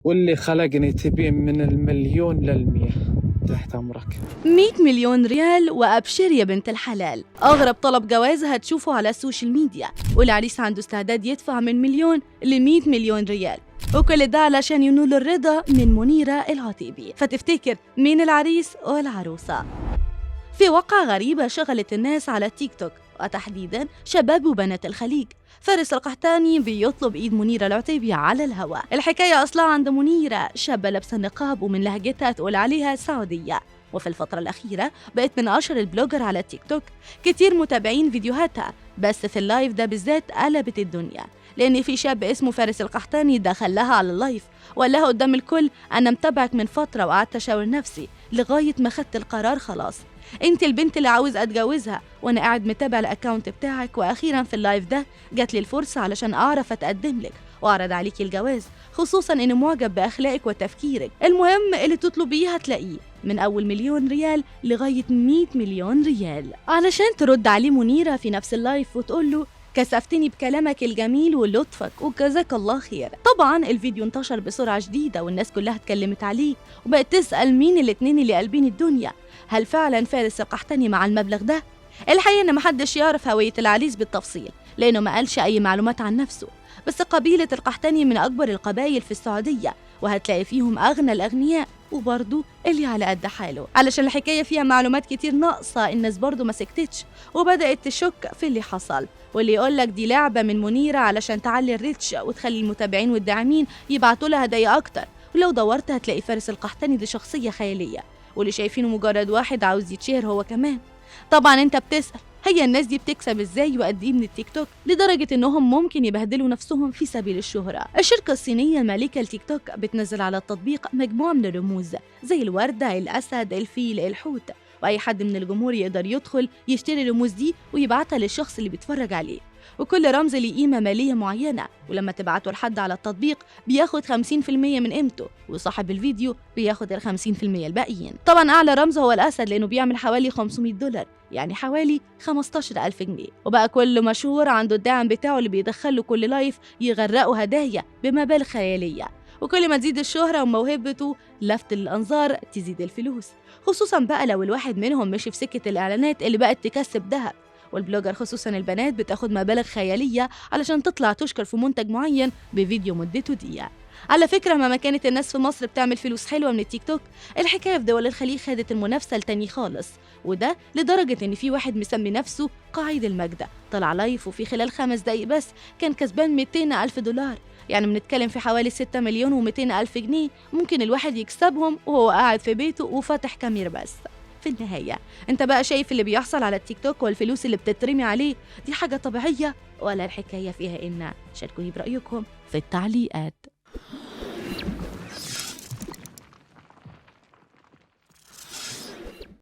واللي خلقني تبين من المليون للمية. تحت أمرك. 100 مليون ريال وأبشر يا بنت الحلال. أغرب طلب جواز هتشوفه على السوشيال ميديا، والعريس عنده استعداد يدفع من مليون ل100 مليون ريال، وكل ده علشان ينول الرضا من منيرة العتيبي. فتفتكر مين العريس والعروسة؟ في واقعة غريبة شغلت الناس على التيك توك، وتحديداً شباب وبنات الخليج. فارس القحطاني بيطلب إيد منيرة العتيبي على الهواء. الحكاية أصلا عند منيرة، شابة لابسة نقاب ومن لهجتها تقول عليها سعودية، وفي الفترة الأخيرة بقت من أشهر البلوجر على التيك توك، كتير متابعين فيديوهاتها. بس في اللايف ده بالذات قلبت الدنيا، لأن في شاب اسمه فارس القحطاني دخل لها على اللايف وقال لها قدام الكل: أنا متابعك من فترة وقعدت أشاور نفسي لغاية ما خدت القرار، خلاص انت البنت اللي عاوز اتجوزها، وانا قاعد متابع الاكاونت بتاعك، واخيرا في اللايف ده جات لي الفرصه علشان اعرف اتقدم لك واعرض عليكي الجواز، خصوصا اني معجب باخلاقك وتفكيرك. المهم اللي تطلبيه هتلاقيه، من اول مليون ريال لغايه 100 مليون ريال. علشان ترد عليه منيره في نفس اللايف وتقول له: كسفتني بكلامك الجميل ولطفك وجزاك الله خير. طبعا الفيديو انتشر بسرعه شديده، والناس كلها اتكلمت عليه وبقت تسال مين الاتنين اللي قلبين الدنيا. هل فعلا فارس القحطاني مع المبلغ ده؟ الحقيقة ان محدش يعرف هوية العريس بالتفصيل، لانه ما قالش اي معلومات عن نفسه. بس قبيلة القحطاني من اكبر القبائل في السعودية، وهتلاقي فيهم اغنى الاغنياء وبرضه اللي على قد حاله. علشان الحكاية فيها معلومات كتير ناقصة، الناس برضه ما سكتتش وبدأت تشك في اللي حصل، واللي يقولك دي لعبة من منيرة علشان تعلي الريتش وتخلي المتابعين والداعمين يبعتوا لها هدايا اكتر. ولو دورت هتلاقي فارس القحطاني دي شخصية خيالية، واللي شايفينه مجرد واحد عاوز يتشهر هو كمان. طبعا انت بتسأل: هي الناس دي بتكسب ازاي وقد ايه من التيك توك لدرجة انهم ممكن يبهدلوا نفسهم في سبيل الشهرة؟ الشركة الصينية المالكة لتيك توك بتنزل على التطبيق مجموعة من الرموز زي الوردة، الأسد، الفيل، الحوت، وأي حد من الجمهور يقدر يدخل يشتري الرموز دي ويبعتها للشخص اللي بيتفرج عليه، وكل رمز ليه قيمة مالية معينة، ولما تبعته لحد على التطبيق بياخد 50% من قيمته، وصاحب الفيديو بياخد ال 50% الباقيين. طبعا أعلى رمز هو الأسد، لأنه بيعمل حوالي $500، يعني حوالي 15,000 جنيه. وبقى كل مشهور عنده الداعم بتاعه اللي بيدخله كل لايف يغرقه هدايا بمبالغ خيالية، وكل ما تزيد الشهرة وموهبته لفت الأنظار تزيد الفلوس، خصوصا بقى لو الواحد منهم مشي في سكة الإعلانات اللي بقت تكسب دهب. والبلوجر خصوصا البنات بتاخد مبالغ خيالية علشان تطلع تشكر في منتج معين بفيديو مدته دقيقة. على فكرة، مهما كانت الناس في مصر بتعمل فلوس حلوة من التيك توك، الحكاية في دول الخليج خدت المنافسة لتاني خالص، وده لدرجة ان في واحد مسمي نفسه قعيد المجدة طلع لايف وفي خلال 5 دقايق بس كان كسبان $200,000، يعني بنتكلم في حوالي 6 مليون و200 ألف جنيه ممكن الواحد يكسبهم وهو قاعد في بيته وفاتح كاميرا بس. في النهاية انت بقى شايف اللي بيحصل على التيك توك والفلوس اللي بتترمي عليه دي حاجة طبيعية، ولا الحكاية فيها إن؟ شاركوني برأيكم في التعليقات.